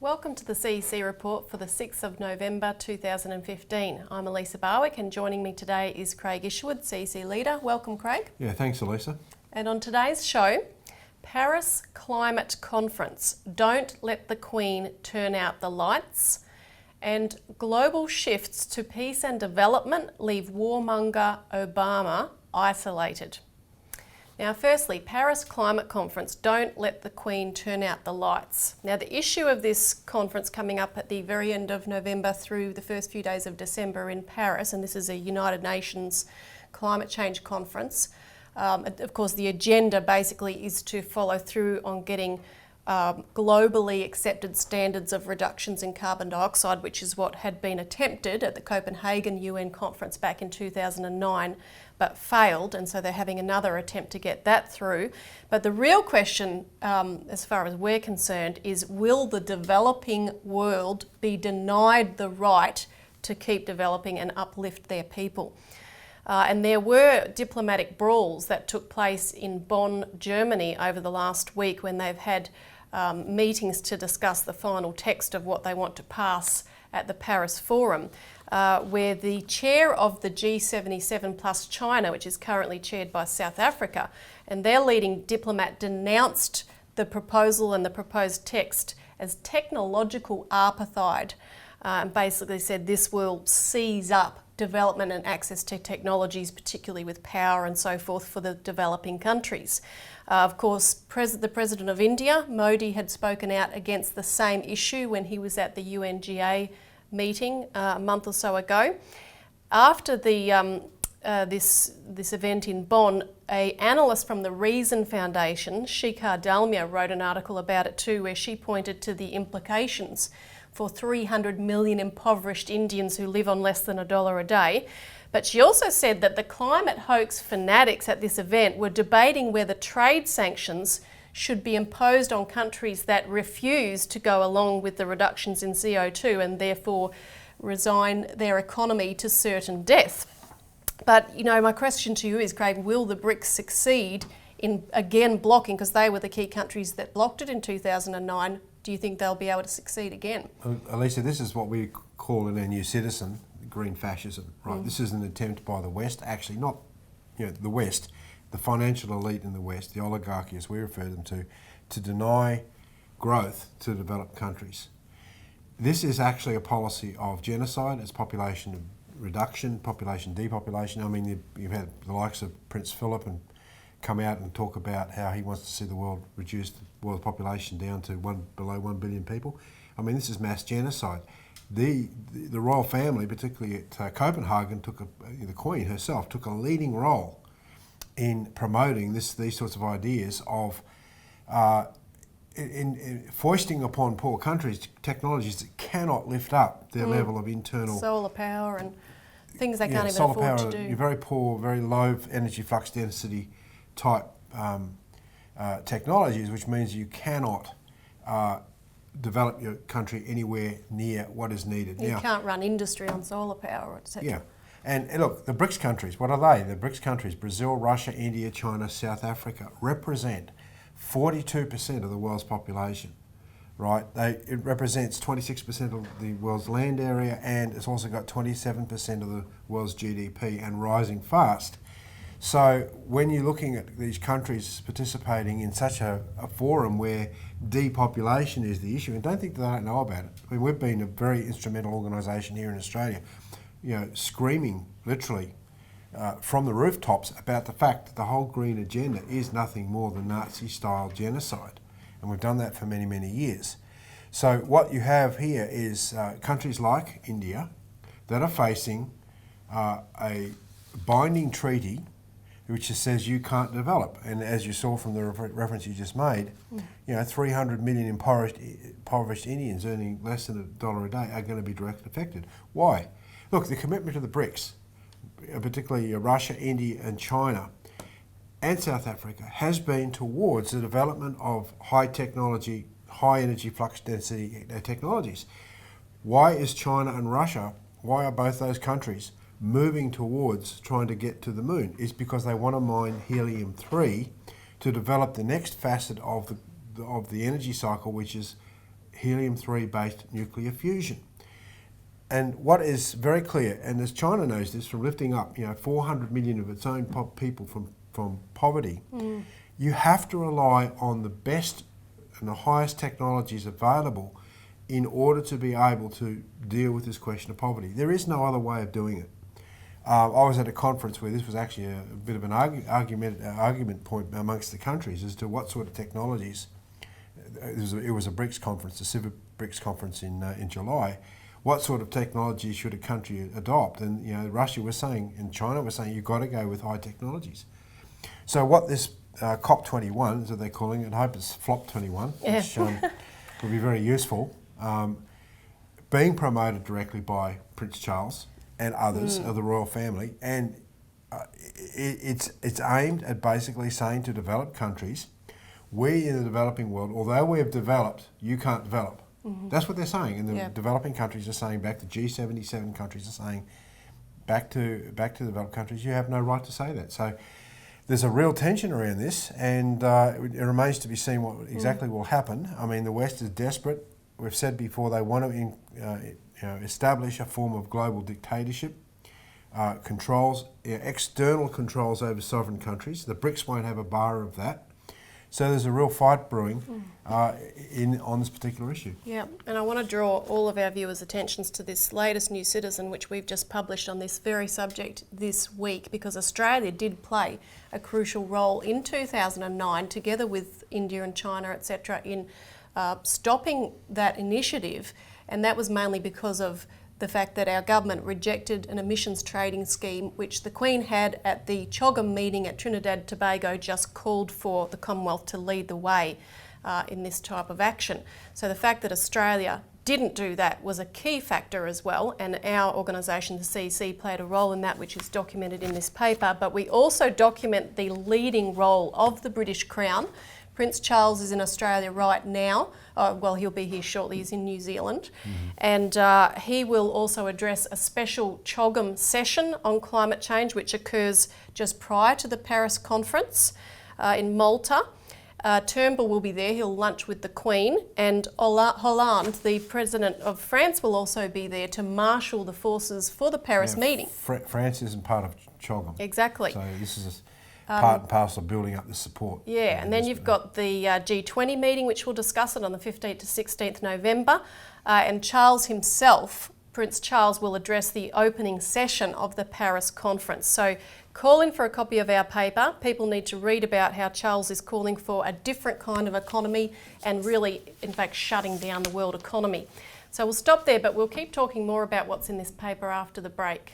Welcome to the CEC Report for the 6th of November 2015. I'm Elisa Barwick and joining me today is Craig Isherwood, CEC Leader. Welcome, Craig. Yeah, thanks, Elisa. And on today's show, Paris Climate Conference, Don't Let the Queen Turn Out the Lights, and global shifts to peace and development leave warmonger Obama isolated. Now, firstly, Paris Climate Conference, Don't Let the Queen Turn Out the Lights. Now, the issue of this conference coming up at the very end of November through the first few days of December in Paris, and this is a United Nations climate change conference. Of course, the agenda basically is to follow through on getting globally accepted standards of reductions in carbon dioxide, which is what had been attempted at the Copenhagen UN conference back in 2009, but failed, and so they're having another attempt to get that through. But the real question, as far as we're concerned, is will the developing world be denied the right to keep developing and uplift their people? And there were diplomatic brawls that took place in Bonn, Germany over the last week when they've had meetings to discuss the final text of what they want to pass at the Paris Forum, where the chair of the G77 plus China, which is currently chaired by South Africa, and their leading diplomat denounced the proposal and the proposed text as technological apartheid, and basically said this will seize up development and access to technologies, particularly with power and so forth, for the developing countries. Of course, the President of India, Modi, had spoken out against the same issue when he was at the UNGA meeting a month or so ago. After the this event in Bonn, an analyst from the Reason Foundation, Shikhar Dalmia, wrote an article about it too, where she pointed to the implications for 300 million impoverished Indians who live on less than $1 a day. But she also said that the climate hoax fanatics at this event were debating whether trade sanctions should be imposed on countries that refuse to go along with the reductions in CO2 and therefore resign their economy to certain death. But, you know, my question to you is, Craig, will the BRICS succeed in, again, blocking, because they were the key countries that blocked it in 2009, do you think they'll be able to succeed again? Elisa, this is what we call in our New Citizen green fascism, right? This is an attempt by the West, actually not, the West, the financial elite in the West, the oligarchy as we refer them to deny growth to developed countries. This is actually a policy of genocide. It's population reduction, population depopulation. I mean, you've had the likes of Prince Philip and come out and talk about how he wants to see the world reduce the world population down to below 1 billion people. I mean, this is mass genocide. The royal family, particularly at Copenhagen, the Queen herself took a leading role in promoting these sorts of ideas of in foisting upon poor countries technologies that cannot lift up their level of internal solar power and things they can't even afford to do. You're very poor, very low energy flux density type technologies, which means you cannot develop your country anywhere near what is needed. You can't run industry on solar power, etc. Yeah, and look, the BRICS countries, what are they? The BRICS countries, Brazil, Russia, India, China, South Africa, represent 42% of the world's population, right? It represents 26% of the world's land area, and it's also got 27% of the world's GDP and rising fast. So when you're looking at these countries participating in such a forum where depopulation is the issue, and don't think that they don't know about it. I mean, we've been a very instrumental organisation here in Australia, screaming literally from the rooftops about the fact that the whole green agenda is nothing more than Nazi-style genocide. And we've done that for many, many years. So what you have here is countries like India that are facing a binding treaty which says you can't develop. And as you saw from the reference you just made, 300 million impoverished Indians earning less than $1 a day are going to be directly affected. Why? Look, the commitment to the BRICS, particularly Russia, India and China and South Africa, has been towards the development of high technology, high energy flux density technologies. Why is China and Russia, why are both those countries moving towards trying to get to the moon? Is because they want to mine helium-3 to develop the next facet of the energy cycle, which is helium-3 based nuclear fusion. And what is very clear, and as China knows this from lifting up 400 million of its own people from poverty, you have to rely on the best and the highest technologies available in order to be able to deal with this question of poverty. There is no other way of doing it. I was at a conference where this was actually a bit of an argument point amongst the countries as to what sort of technologies. It was a BRICS conference, the Civic BRICS conference in July. What sort of technology should a country adopt? And Russia was saying, and China was saying, you've got to go with high technologies. So what this COP21, as they're calling it, I hope it's Flop 21, which will be very useful, being promoted directly by Prince Charles and others of the royal family, and it's aimed at basically saying to developed countries, we in the developing world, although we have developed, you can't develop. That's what they're saying, and the developing countries are saying back to G77 countries are saying back to developed countries, you have no right to say that. So there's a real tension around this, and it remains to be seen what exactly will happen. I mean, the West is desperate. We've said before they want to establish a form of global dictatorship, external controls over sovereign countries. The BRICS won't have a bar of that. So there's a real fight brewing on this particular issue. Yeah, and I want to draw all of our viewers' attentions to this latest New Citizen, which we've just published on this very subject this week, because Australia did play a crucial role in 2009, together with India and China, etc., in stopping that initiative, and that was mainly because of the fact that our government rejected an emissions trading scheme which the Queen had at the CHOGM meeting at Trinidad and Tobago, just called for the Commonwealth to lead the way in this type of action. So the fact that Australia didn't do that was a key factor as well, and our organisation, the CEC, played a role in that, which is documented in this paper. But we also document the leading role of the British Crown. Prince Charles is in Australia right now. Well, he'll be here shortly. He's in New Zealand. And he will also address a special CHOGM session on climate change, which occurs just prior to the Paris conference in Malta. Turnbull will be there. He'll lunch with the Queen. And Hollande, the President of France, will also be there to marshal the forces for the Paris meeting. France isn't part of CHOGM. Exactly. So this is part and parcel of building up the support. Yeah, and then you've got the G20 meeting, which we'll discuss it on the 15th to 16th November. And Charles himself, Prince Charles, will address the opening session of the Paris conference. So call in for a copy of our paper. People need to read about how Charles is calling for a different kind of economy and really, in fact, shutting down the world economy. So we'll stop there, but we'll keep talking more about what's in this paper after the break.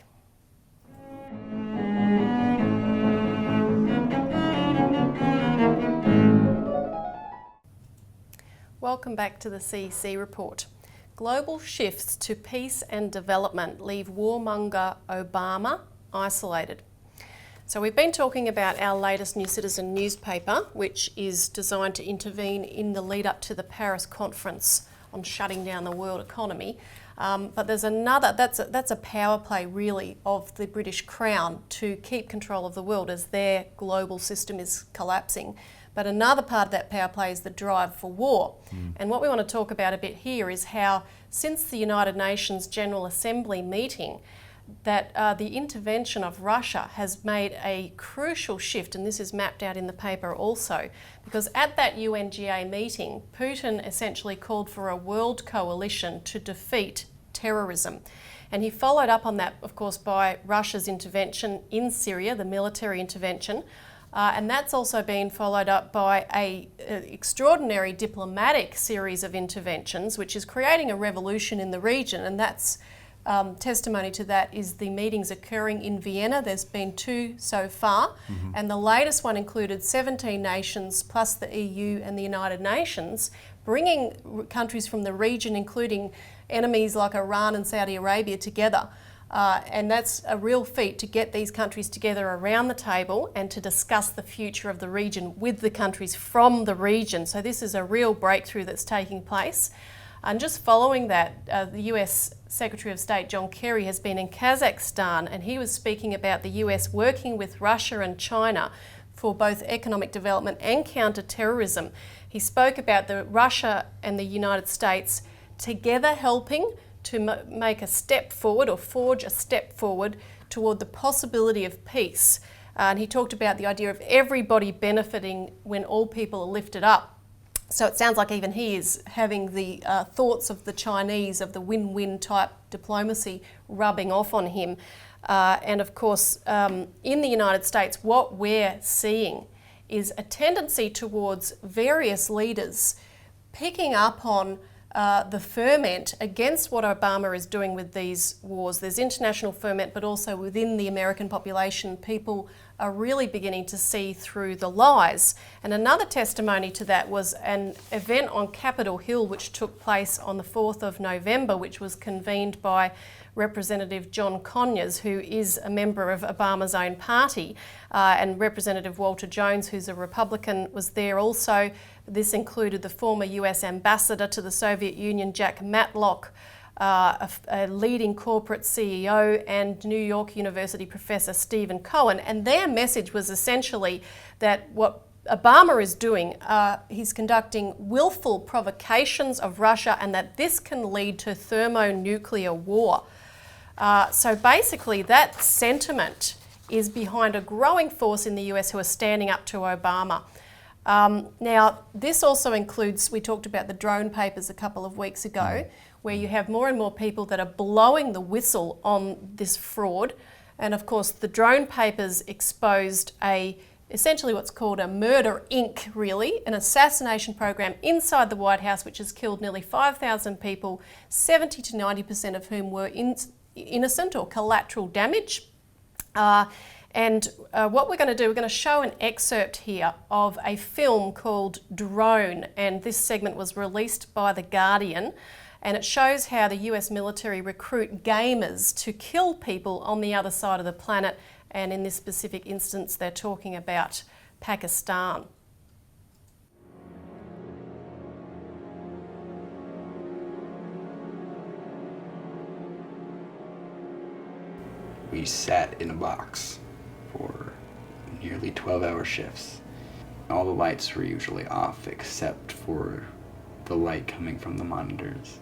Welcome back to the CEC Report. Global shifts to peace and development leave warmonger Obama isolated. So we've been talking about our latest New Citizen newspaper, which is designed to intervene in the lead up to the Paris conference on shutting down the world economy. But there's another, that's a power play really of the British Crown to keep control of the world as their global system is collapsing. But another part of that power play is the drive for war. And what we want to talk about a bit here is how, since the United Nations General Assembly meeting, that the intervention of Russia has made a crucial shift, and this is mapped out in the paper also, because at that UNGA meeting, Putin essentially called for a world coalition to defeat terrorism. And he followed up on that, of course, by Russia's intervention in Syria, the military intervention. And that's also been followed up by an extraordinary diplomatic series of interventions, which is creating a revolution in the region. And that's testimony to that is the meetings occurring in Vienna. There's been 2 so far. And the latest one included 17 nations plus the EU and the United Nations, bringing countries from the region, including enemies like Iran and Saudi Arabia, together. And that's a real feat to get these countries together around the table and to discuss the future of the region with the countries from the region. So this is a real breakthrough that's taking place. And just following that, the US Secretary of State John Kerry has been in Kazakhstan, and he was speaking about the US working with Russia and China for both economic development and counter-terrorism. He spoke about Russia and the United States together helping to make a step forward, or forge a step forward toward the possibility of peace. And he talked about the idea of everybody benefiting when all people are lifted up. So it sounds like even he is having the thoughts of the Chinese, of the win-win type diplomacy rubbing off on him. And of course, in the United States, what we're seeing is a tendency towards various leaders picking up on the ferment against what Obama is doing with these wars. There's international ferment, but also within the American population, people are really beginning to see through the lies. And another testimony to that was an event on Capitol Hill which took place on the 4th of November, which was convened by Representative John Conyers, who is a member of Obama's own party, and Representative Walter Jones, who's a Republican, was there also. This included the former US ambassador to the Soviet Union, Jack Matlock, a leading corporate CEO, and New York University professor Stephen Cohen. And their message was essentially that what Obama is doing, he's conducting willful provocations of Russia, and that this can lead to thermonuclear war. So basically that sentiment is behind a growing force in the US who are standing up to Obama. Now, this also includes, we talked about the drone papers a couple of weeks ago, where you have more and more people that are blowing the whistle on this fraud. And of course, the drone papers exposed essentially what's called a murder inc, really, an assassination program inside the White House, which has killed nearly 5,000 people, 70 to 90% of whom were innocent or collateral damage. And what we're going to do, we're going to show an excerpt here of a film called Drone, and this segment was released by The Guardian, and it shows how the US military recruit gamers to kill people on the other side of the planet, and in this specific instance they're talking about Pakistan. We sat in a box for nearly 12-hour shifts. All the lights were usually off except for the light coming from the monitors.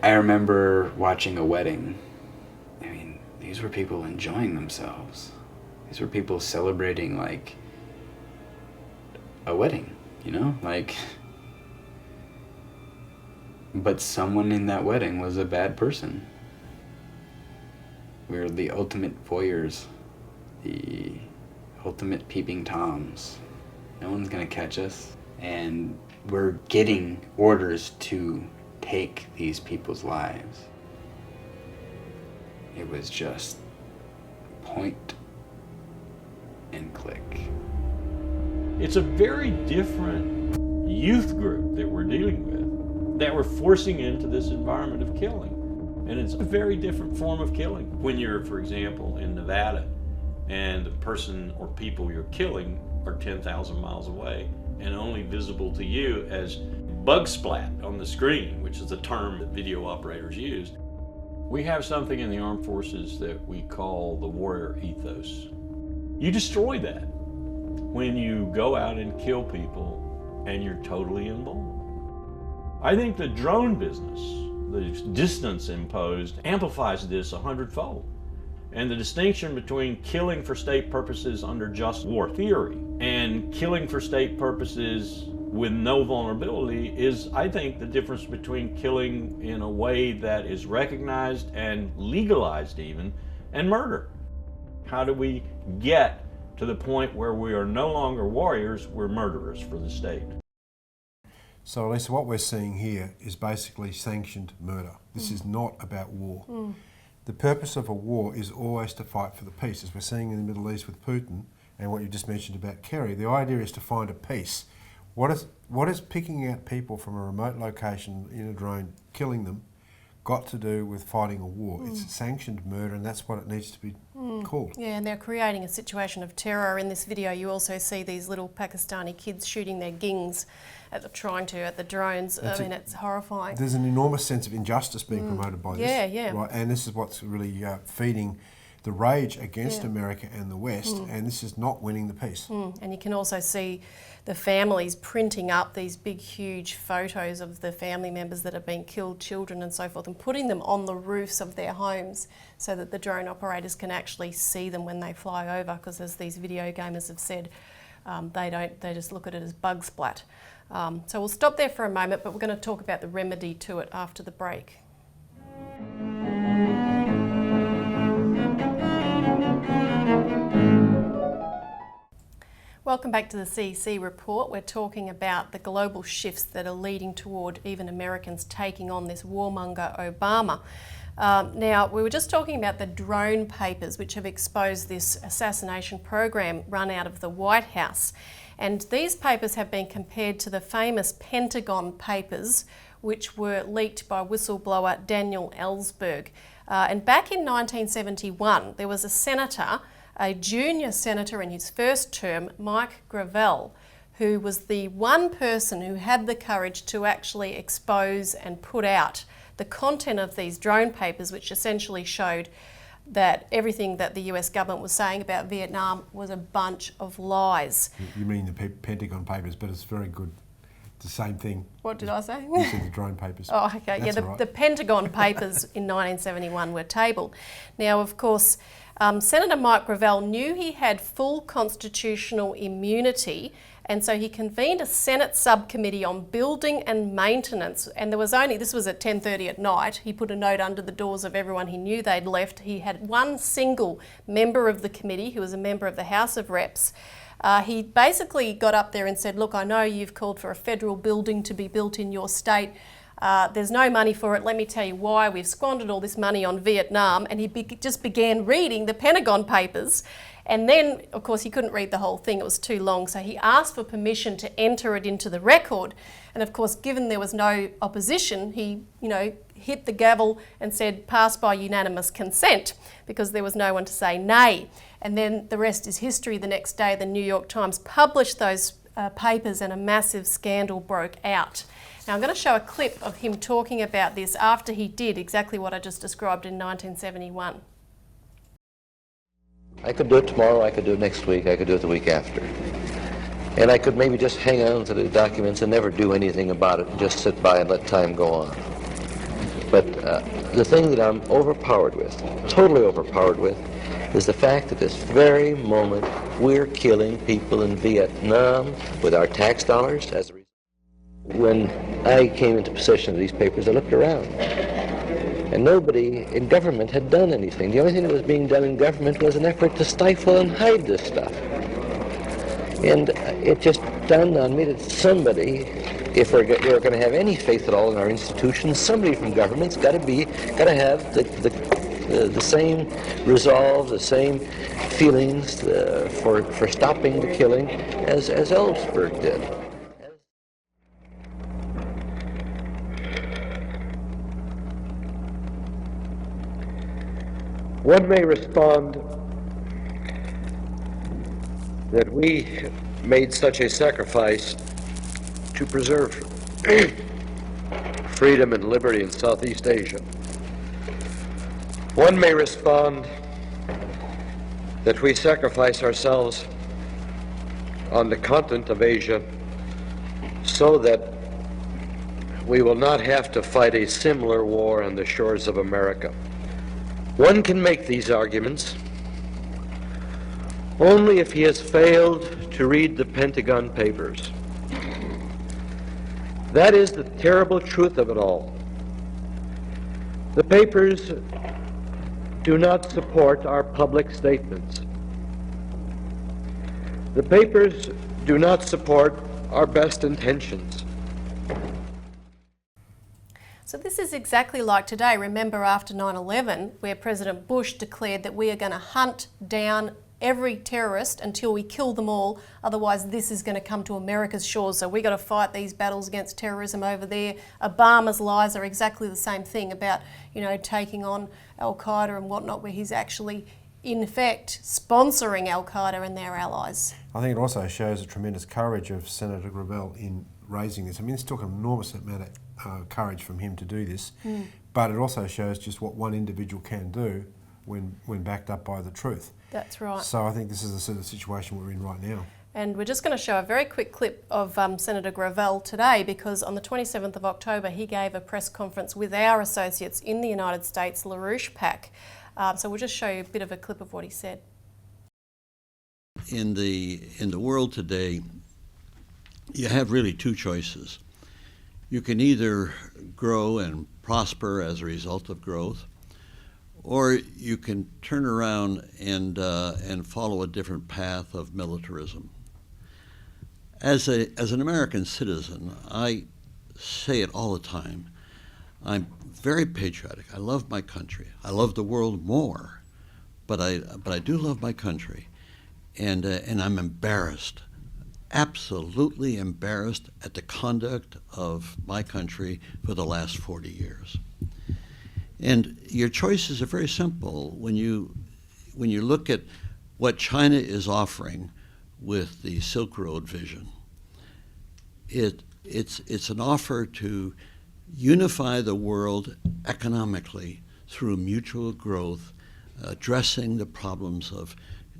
I remember watching a wedding. I mean, these were people enjoying themselves. These were people celebrating like a wedding, you know? But someone in that wedding was a bad person. We're the ultimate voyeurs, the ultimate peeping toms. No one's gonna catch us. And we're getting orders to take these people's lives. It was just point and click. It's a very different youth group that we're dealing with, that we're forcing into this environment of killing. And it's a very different form of killing. When you're, for example, in Nevada, and the person or people you're killing are 10,000 miles away and only visible to you as bug splat on the screen, which is the term that video operators use. We have something in the armed forces that we call the warrior ethos. You destroy that when you go out and kill people and you're totally invulnerable. I think the drone business, the distance imposed, amplifies this 100-fold. And the distinction between killing for state purposes under just war theory and killing for state purposes with no vulnerability is, I think, the difference between killing in a way that is recognized and legalized even, and murder. How do we get to the point where we are no longer warriors, we're murderers for the state? So, Elisa, what we're seeing here is basically sanctioned murder. This is not about war. The purpose of a war is always to fight for the peace, as we're seeing in the Middle East with Putin and what you just mentioned about Kerry. The idea is to find a peace. What is picking out people from a remote location in a drone, killing them, got to do with fighting a war? It's sanctioned murder, and that's what it needs to be called. Yeah, and they're creating a situation of terror. In this video, you also see these little Pakistani kids shooting their gings at the drones. It's horrifying. There's an enormous sense of injustice being promoted by this. Yeah. Right, and this is what's really feeding the rage against America and the West, and this is not winning the peace. And you can also see the families printing up these big, huge photos of the family members that have been killed, children and so forth, and putting them on the roofs of their homes so that the drone operators can actually see them when they fly over, because as these video gamers have said, they just look at it as bug splat. So we'll stop there for a moment, but we're going to talk about the remedy to it after the break. Welcome back to the CEC Report. We're talking about the global shifts that are leading toward even Americans taking on this warmonger Obama. Now, we were just talking about the drone papers which have exposed this assassination program run out of the White House. And these papers have been compared to the famous Pentagon papers which were leaked by whistleblower Daniel Ellsberg. And back in 1971, there was a senator, a junior senator in his first term, Mike Gravel, who was the one person who had the courage to actually expose and put out the content of these drone papers, which essentially showed that everything that the US government was saying about Vietnam was a bunch of lies. You mean the Pentagon papers, but it's very good. It's the same thing. What did I say? You said the drone papers. Oh, okay. That's Yeah, all right. the Pentagon papers in 1971 were tabled. Now, of course, Senator Mike Gravel knew he had full constitutional immunity, and so he convened a Senate subcommittee on building and maintenance, and this was at 10:30 at night. He put a note under the doors of everyone he knew they'd left. He had one single member of the committee who was a member of the House of Reps. He basically got up there and said, look, I know you've called for a federal building to be built in your state. There's no money for it. Let me tell you why. We've squandered all this money on Vietnam. And he just began reading the Pentagon papers. And then, of course, he couldn't read the whole thing. It was too long. So he asked for permission to enter it into the record. And of course, given there was no opposition, he, hit the gavel and said, pass by unanimous consent, because there was no one to say nay. And then the rest is history. The next day, the New York Times published those papers and a massive scandal broke out. Now I'm going to show a clip of him talking about this after he did exactly what I just described in 1971. I could do it tomorrow, I could do it next week, I could do it the week after. And I could maybe just hang on to the documents and never do anything about it and just sit by and let time go on. But the thing that I'm overpowered with, totally overpowered with, is the fact that this very moment we're killing people in Vietnam with our tax dollars as a result. When I came into possession of these papers, I looked around, and nobody in government had done anything. The only thing that was being done in government was an effort to stifle and hide this stuff. And it just dawned on me that somebody, if we're going to have any faith at all in our institutions, somebody from government's got to have the same resolve, the same feelings for stopping the killing as Ellsberg did. One may respond that we made such a sacrifice to preserve freedom and liberty in Southeast Asia. One may respond that we sacrifice ourselves on the continent of Asia so that we will not have to fight a similar war on the shores of America. One can make these arguments only if he has failed to read the Pentagon papers. That is the terrible truth of it all. The papers do not support our public statements. The papers do not support our best intentions. So this is exactly like today. Remember after 9/11, where President Bush declared that we are going to hunt down every terrorist until we kill them all, otherwise this is going to come to America's shores, so we've got to fight these battles against terrorism over there. Obama's lies are exactly the same thing about, taking on Al-Qaeda and whatnot, where he's actually, in effect, sponsoring Al-Qaeda and their allies. I think it also shows the tremendous courage of Senator Gravel in raising this. I mean, it took an enormous amount of courage from him to do this, but it also shows just what one individual can do when backed up by the truth. That's right. So I think this is the sort of situation we're in right now. And we're just going to show a very quick clip of Senator Gravel today, because on the 27th of October he gave a press conference with our associates in the United States, LaRouche PAC. So we'll just show you a bit of a clip of what he said. In the world today, you have really two choices. You can either grow and prosper as a result of growth, or you can turn around and follow a different path of militarism. As an American citizen, I say it all the time. I'm very patriotic. I love my country. I love the world more, but I do love my country, and I'm embarrassed, absolutely embarrassed at the conduct of my country for the last 40 years. And your choices are very simple. When you look at what China is offering with the Silk Road vision, it's an offer to unify the world economically through mutual growth, addressing the problems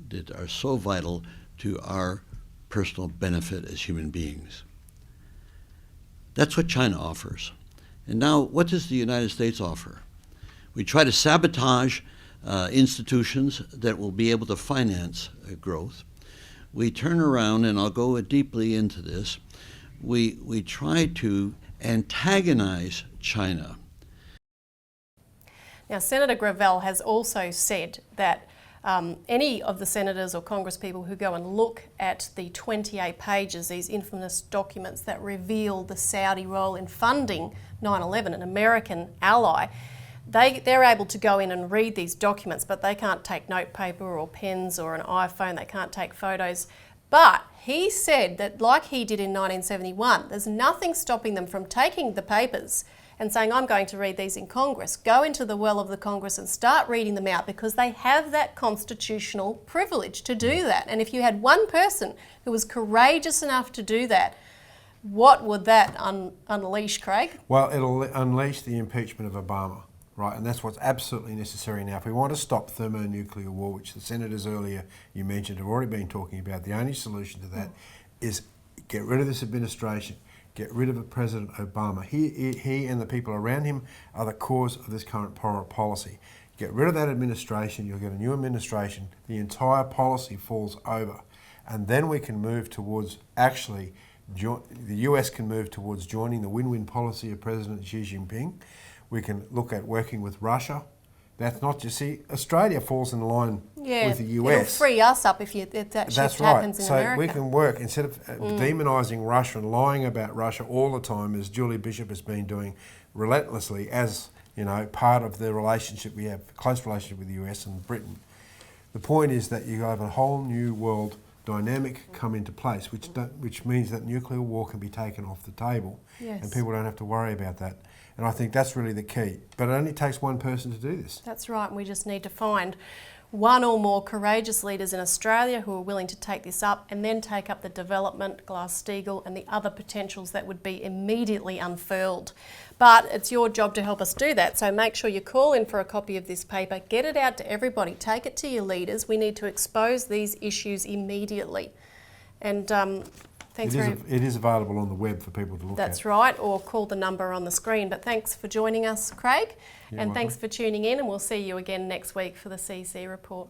that are so vital to our personal benefit as human beings. That's what China offers. And now, what does the United States offer? We try to sabotage institutions that will be able to finance growth. We turn around, and I'll go deeply into this, we try to antagonize China. Now, Senator Gravel has also said that any of the senators or congresspeople who go and look at the 28 pages, these infamous documents that reveal the Saudi role in funding 9/11, an American ally, they're able to go in and read these documents, but they can't take notepaper or pens or an iPhone, they can't take photos. But he said that, like he did in 1971, there's nothing stopping them from taking the papers and saying, I'm going to read these in Congress. Go into the well of the Congress and start reading them out, because they have that constitutional privilege to do that. And if you had one person who was courageous enough to do that, what would that unleash, Craig? Well, it'll unleash the impeachment of Obama, right? And that's what's absolutely necessary now. If we want to stop thermonuclear war, which the senators earlier you mentioned have already been talking about, the only solution to that is get rid of this administration. Get rid of President Obama. He and the people around him are the cause of this current policy. Get rid of that administration, you'll get a new administration, the entire policy falls over. And then we can move towards the US can move towards joining the win-win policy of President Xi Jinping. We can look at working with Russia. That's not just, see, Australia falls in line with the US. It'll free us up if that shift happens in America. So we can work, instead of demonising Russia and lying about Russia all the time, as Julie Bishop has been doing relentlessly, as part of the relationship we have, close relationship with the US and Britain. The point is that you have a whole new world dynamic come into place, which means that nuclear war can be taken off the table, and people don't have to worry about that. And I think that's really the key. But it only takes one person to do this. That's right, and we just need to find one or more courageous leaders in Australia who are willing to take this up, and then take up the development, Glass-Steagall, and the other potentials that would be immediately unfurled. But it's your job to help us do that, so make sure you call in for a copy of this paper, get it out to everybody, take it to your leaders. We need to expose these issues immediately. And thanks it is available on the web for people to look at. That's right, or call the number on the screen. But thanks for joining us, Craig, and welcome. thanks for tuning in, and we'll see you again next week for the CEC Report.